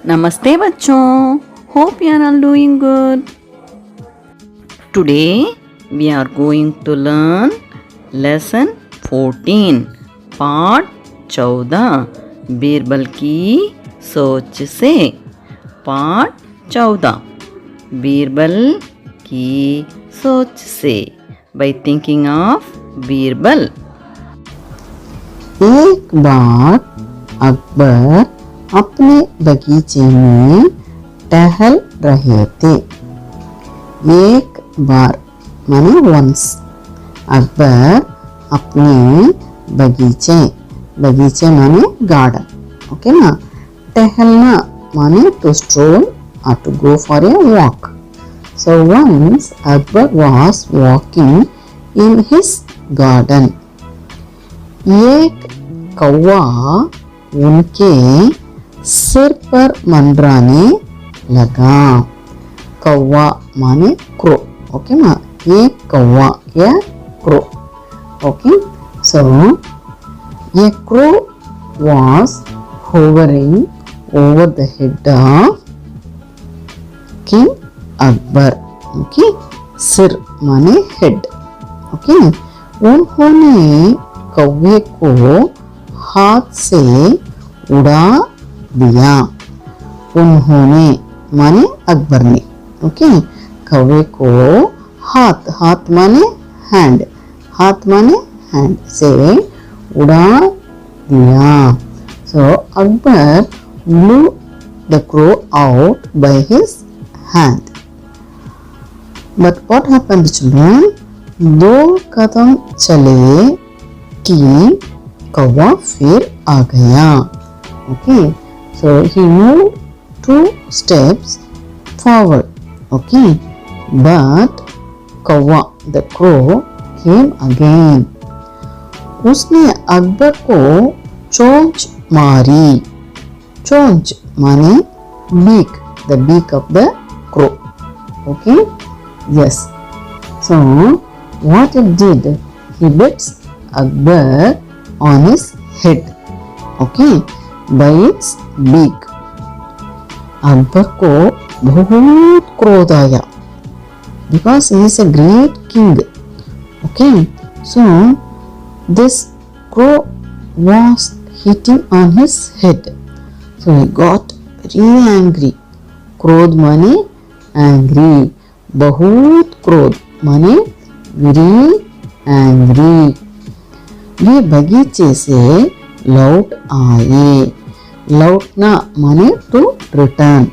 नमस्ते बच्चों, hope you are all doing good. Today we are going to learn lesson 14 part 14 Birbal की सोच से। पाठ 14 बीरबल की सोच से by thinking of बीरबल। एक बार अकबर अपने बगीचे में टहल रहे थे। एक बार माने वंस अकबर अपने बगीचे माने गार्डन, ओके ना। टहलना माने to stroll or to go for a walk. So once Akbar was walking in his garden. एक कौवा उनके सिर पर मंडराने लगा। कौवा माने क्रो, ओके ना। एक कौवा या crow, okay. So a crow was hovering over the head of King Akbar, okay। सिर माने हेड, ओके। उन्होंने कौवे को हाथ से उड़ा दिया। उन्होंने माने अकबर ने, ओके। कौवे को हाथ माने हैंड, हाथ माने हैंड से उड़ा दिया। So Akbar blew the crow out by his hand. But what happened children? 2 कदम चले कि कौवा फिर आ गया, okay। So he moved 2 steps forward, okay, but कौवा the crow came again. उसने अकबर को चोंच मारी। चोंच माने beak, the beak of the crow, okay, yes। So what it did, he bit Akbar on his head, okay, by its beak. Akbar को बहुत क्रोध आया because he is a great king, okay। So this crow was hitting on his head, so he got very angry. क्रोध माने angry, बहुत क्रोध माने very angry। वे बगीचे से लौट आए। लौटना माने to return,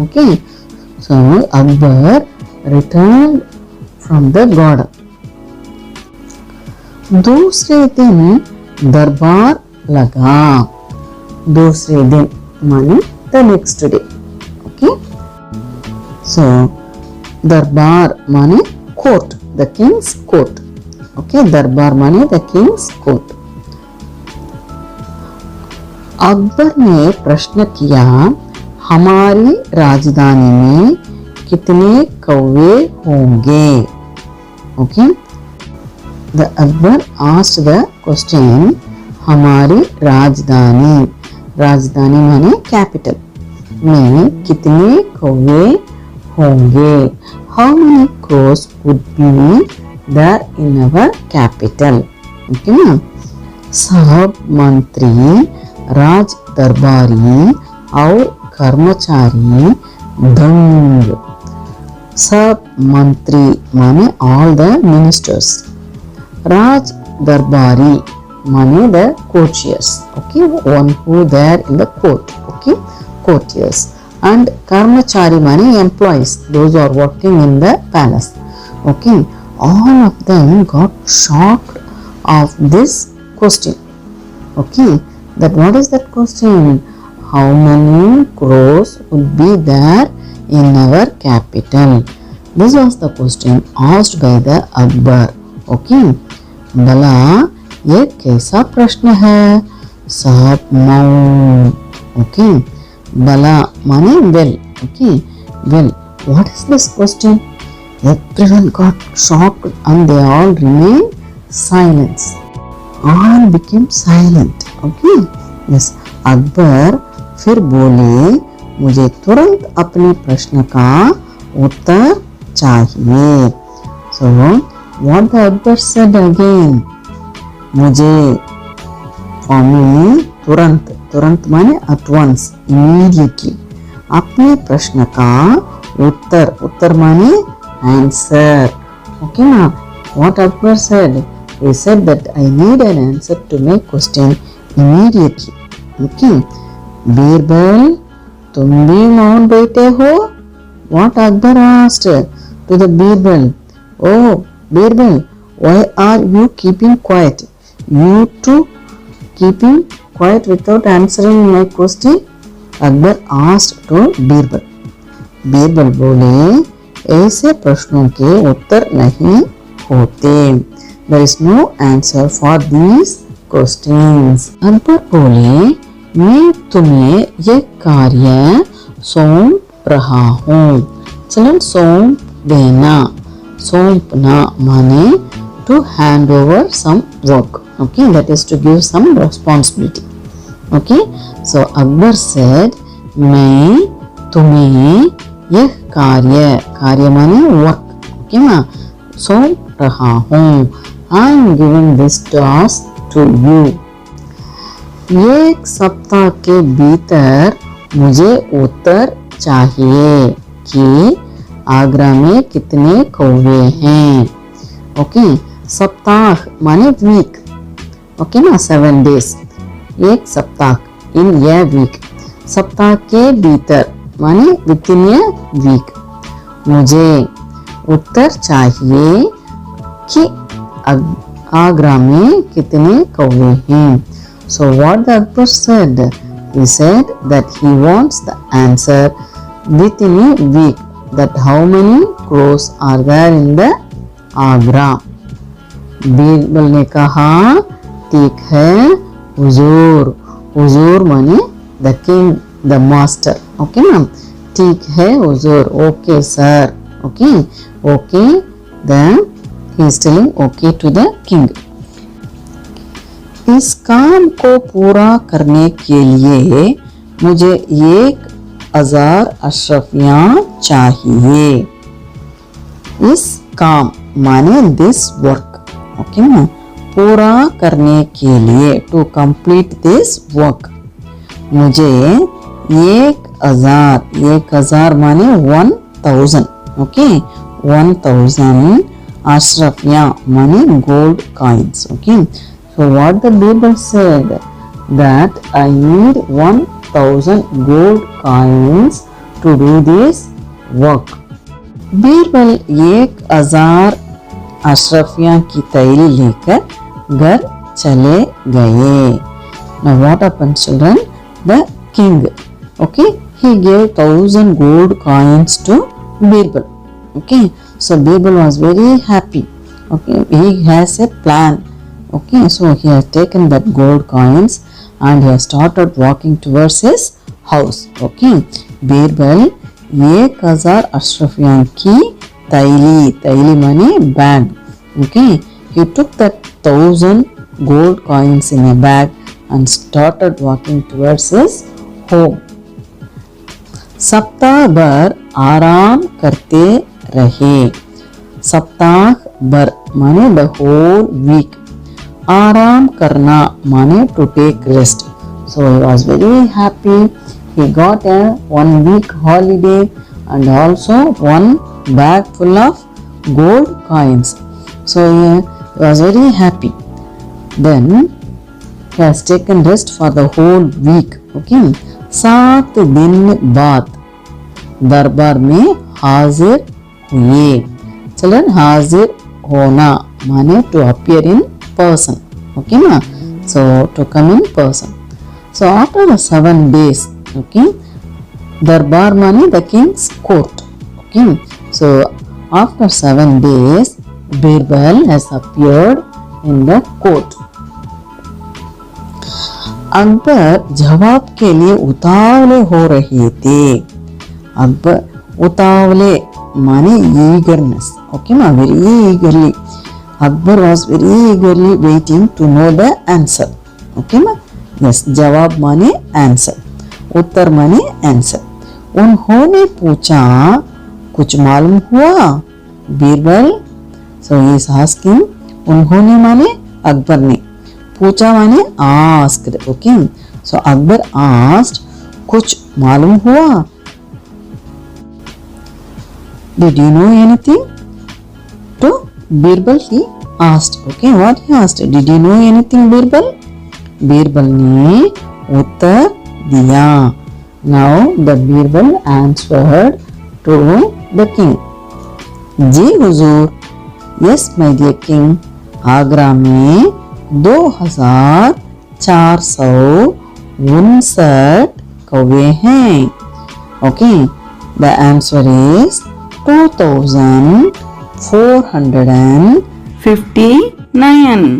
okay. So Akbar return from the garden. दूसरे दिन दरबार लगा। दूसरे दिन माने the next day, okay. So दरबार माने court, the king's court, okay. दरबार माने द किंग्स कोर्ट। अकबर ने प्रश्न किया, हमारी राजधानी में कितने कौवे होंगे, okay. The Akbar asked the question, हमारी राजधानी माने कैपिटल में कितने कौवे होंगे। How many cross would be there in our capital, okay ना। सब मंत्री, राज दरबारी और कर्मचारी दंग। सब मंत्री माने all the ministers। राज दरबारी माने the courtiers, okay, one who there in the court, okay, courtiers। And कर्मचारी माने employees, those who are working in the palace, okay। All of them got shocked of this question, okay, that what is that question, how many crows would be there in our capital। This was the question asked by the Akbar, okay। भला ये कैसा प्रश्न है। सब मौन, okay। भला माने well, okay, well, what is this question? Everyone got shocked and they all remained silent. All became silent, okay, yes। Akbar फिर बोले, मुझे तुरंत अपने प्रश्न का उत्तर चाहिए. So what the Akbar said again, मुझे for me तुरंत, तुरंत माने at once, immediately, अपने प्रश्न का उत्तर, उत्तर माने answer. Okay ना? What Akbar said? He said that I need an answer to my question immediately. Okay. Birbal, तुम भी मौन बैठे हो? What Akbar asked to the Birbal. Oh, Birbal, why are you keeping quiet? You too keeping quiet without answering my question? Akbar asked to Birbal. Birbal बोले, ऐसे प्रश्नों के उत्तर नहीं होते. There is no answer for these questions. Akbar बोले, मैं तुम्हें यह कार्य सौंप रहा हूँ. चलन सौंप देना, सौंपना माने to hand over some work. Okay, that is to give some responsibility. Okay, so Akbar said, मैं तुम्हें यह कार्य, कार्य माने वर्क, ओके ना, सौंप रहा हूँ. I am giving this task to you. एक सप्ताह के भीतर मुझे उत्तर चाहिए कि आगरा में कितने कौवे हैं. ओके, सप्ताह माने वीक, ओके ना, 7 days, एक सप्ताह, इन ये वीक. सप्ताह के भीतर माने विद इन ए वीक. मुझे उत्तर चाहिए कि आगरा में कितने कौवे हैं. So what the Akbar said? He said that he wants the answer within a week. That how many crows are there in the Agra? Birbal ने कहा, ठीक है हुजूर. हुजूर माने the king, the master. Okay ma'am, ठीक है हुजूर. Okay sir. Okay, okay, then he is telling okay to the king. इस काम को पूरा करने के लिए मुझे 1000 अशरफियाँ चाहिए. इस काम माने दिस वर्क, ओके ना, पूरा करने के लिए, टू कंप्लीट दिस वर्क, मुझे 1000 माने 1000, ओके, 1000 अशरफियाँ माने gold coins. Okay, so what the Birbal said, that I need 1000 gold coins to do this work. Birbal 1000 अशरफियाँ की थैली लेकर घर चले गए. Now what happened, children? The king, okay, he gave 1000 gold coins to Birbal. Okay, so Birbal was very happy. Okay, he has a plan. Okay, so he has taken that gold coins and he has started walking towards his house. Okay, Birbal 1000 अशरफियाँ की थैली, थैली माने bag. Okay, he took that 1000 gold coins in a bag and started walking towards his home. सप्ताह भर आराम करते रहे. सप्ताह भर माने the whole week. आराम करना माने to take rest. So he was very happy. He got a 1 week holiday and also 1 bag full of gold coins. So he was very happy. Then he has taken rest for the whole week. Okay. 7 दिन बाद दरबार में हाजिर हुए. चलन हाजिर होना माने to appear in person. Okay na, so to come in person. So after the 7 days, okay, darbar mane the king's court. Okay, so after 7 days Birbal has appeared in the court. Akbar जवाब के लिए उतावले हो रहे थे. अकबर उतावले माने eagerness. Okay na, very eagerly. Akbar was very eagerly waiting to know the answer. Okay ma? Yes, jawab mane answer. Uttar mane answer. उन्होंने पूछा कुछ मालूम हुआ Birbal. So he is asking. उन्होंने माने अकबर ने, पूछा माने asked. Okay. So Akbar asked कुछ मालूम हुआ. Did you know anything? तो Birbal he asked. Okay, what he asked? Did you know anything, Birbal? Birbal ने उत्तर दिया. Now the Birbal answered to the king. Ji Hazur. Yes, my dear king. Agra में 2459 कौवे हैं. Okay, the answer is 2459.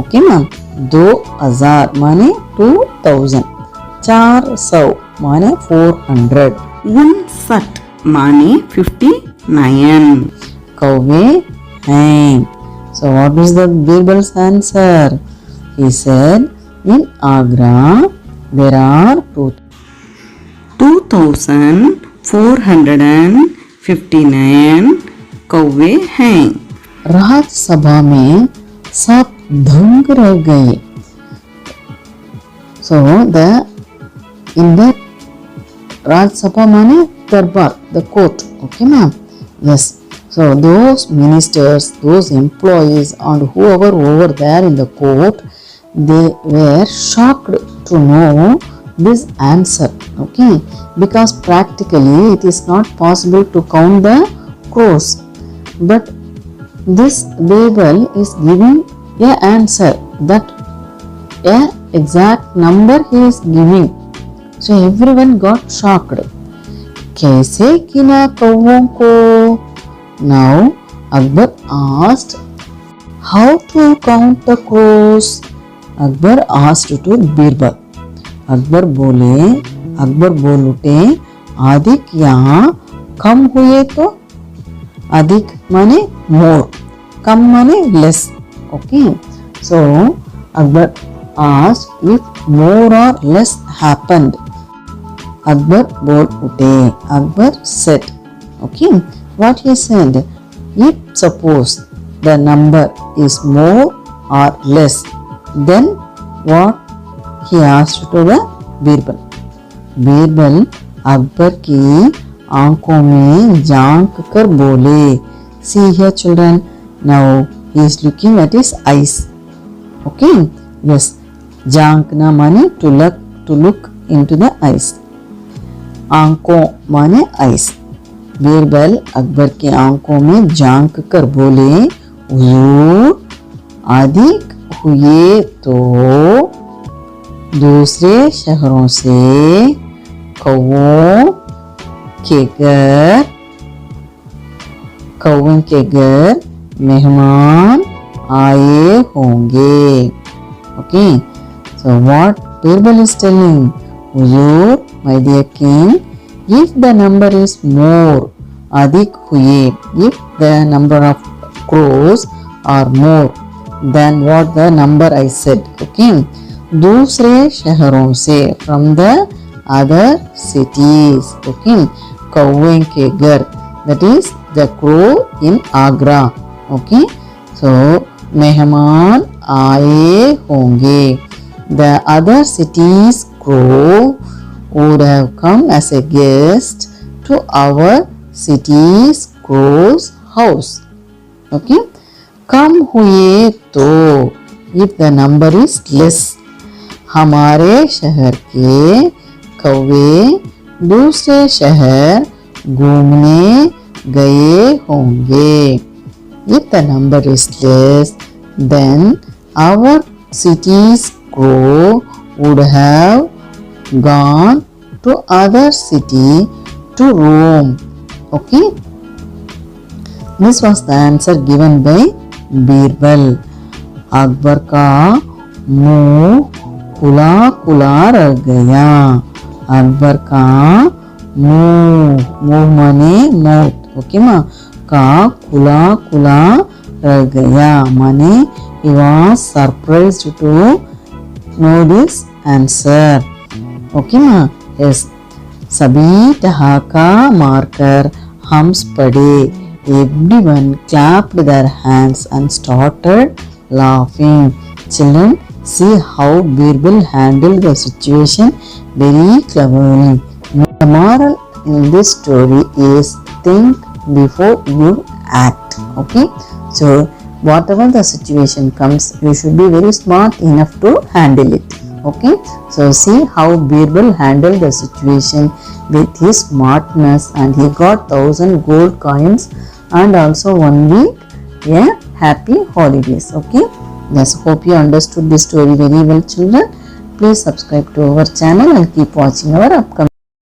Okay ma'am. 2000 माने 2000, 400 माने 400, 59 माने 59. कौवे हैं. So what is the Birbal's answer? He said, in Agra there are 2459 कौवे हैं. राज्यसभा में सब दंग रह गए. So in the राज्यसभा माने दरबार, the court. Okay ma'am. Yes. So those ministers, those employees and whoever over there in the court, they were shocked to know this answer. Okay, because practically it is not possible to count the crows, but this Bible is giving a answer, that a exact number he is giving. So everyone got shocked. कैसे गिना कौवों को? Now Akbar asked how to count the crows. Akbar asked to Birbal. Akbar बोल उठे अधिक यहाँ कम हुए तो. अधिक माने more, कम माने less. Okay. So Akbar asked if more or less happened. Akbar बोल उठे. Akbar said. Okay. What he said? If suppose the number is more or less, then what he asked to the Birbal. Birbal Akbar की आंखों में झांक कर बोले. See here children, now he is looking at his eyes. Okay. Yes. झांकना माने to look into the eyes. आंखों माने eyes. Birbal Akbar की आंखों में झांक कर बोले, हुजूर अधिक हुए तो दूसरे शहरों से कौवों के घर मेहमान आए होंगे. Okay. So what Birbal is telling? Hazur, my dear king, if the number is more, अधिक हुए, if the number of crows are more than what the number I said. Okay. दूसरे शहरों से, from the other cities. Okay. कौवे के घर, that is the crow in Agra. Okay. So मेहमान आए होंगे. The other cities crow would have come as a guest to our city's crow's house. Okay. कम हुए तो, if the number is less, हमारे शहर के कौवे दूसरे शहर घूमने गए होंगे. If the number is less, then our city's crow would have gone to other city to roam. Okay. This was the answer given by Birbal. Akbar का मुंह खुला खुला रह गया. अकबर का मुंह माने मौत. ओके माँ. का खुला खुला रह गया माने he was surprised to know this answer. Okay माँ. Yes. सभी ठहाका मारकर हम्स पड़े. Everyone clapped their hands and started laughing. Children, see how Birbal handled the situation very cleverly. The moral in this story is think before you act. Okay, so whatever the situation comes, you should be very smart enough to handle it. Okay, so see how Birbal handled the situation with his smartness, and he got 1,000 gold coins and also 1 week happy holidays. Okay, yes, hope you understood this story very well, children. Please subscribe to our channel and keep watching our upcoming